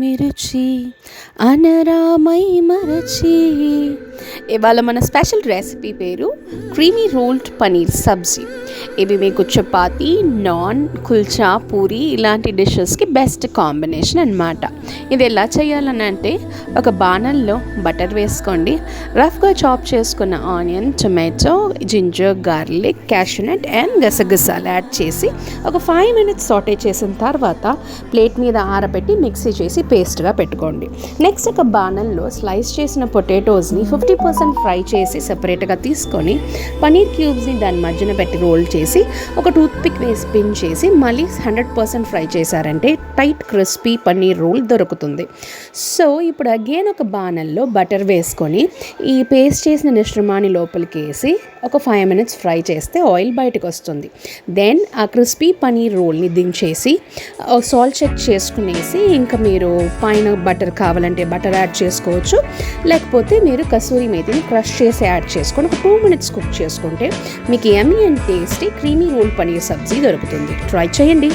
మిరుచి అనరామై మరచి. ఇవాళ మన స్పెషల్ రెసిపీ పేరు క్రీమీ రోల్డ్ పనీర్ సబ్జీ. ఇవి మీకు చపాతీ, నాన్, కుల్చా, పూరి ఇలాంటి డిషెస్కి బెస్ట్ కాంబినేషన్ అన్నమాట. ఇది ఎలా చేయాలని అంటే, ఒక బాణంలో బటర్ వేసుకోండి. రఫ్గా చాప్ చేసుకున్న onion, tomato, ginger, garlic, cashew nut and గసగసాలు యాడ్ చేసి ఒక 5 minutes సాటే చేసిన తర్వాత ప్లేట్ మీద ఆరబెట్టి మిక్సీ చేసి పేస్ట్గా పెట్టుకోండి. నెక్స్ట్ ఒక బాణంలో స్లైస్ చేసిన పొటాటోస్ని 50% ఫ్రై చేసి సెపరేట్గా తీసుకొని పనీర్ క్యూబ్స్ని దాని మధ్యన పెట్టి రోల్ చేసి ఒక టూత్పిక్ వేసి పిన్ చేసి మళ్ళీ 100% ఫ్రై చేశారంటే టైట్ క్రిస్పీ పన్నీర్ రోల్ దొరుకుతుంది. సో ఇప్పుడు అగైన్ ఒక బాణంలో బటర్ వేసుకొని ఈ పేస్ట్ చేసిన మిశ్రమాన్ని లోపలికి వేసి ఒక 5 minutes ఫ్రై చేస్తే ఆయిల్ బయటకు వస్తుంది. దెన్ ఆ క్రిస్పీ పనీర్ రోల్ని దించేసి సాల్ట్ చెక్ చేసుకునేసి ఇంకా మీరు పైన బటర్ కావాలంటే బటర్ యాడ్ చేసుకోవచ్చు, లేకపోతే మీరు కసూరి మేతిని క్రష్ చేసి యాడ్ చేసుకొని ఒక 2 minutes కుక్ చేసుకుంటే మీకు yummy and tasty creamy roll paneer sabzi దొరుకుతుంది. ట్రై చేయండి.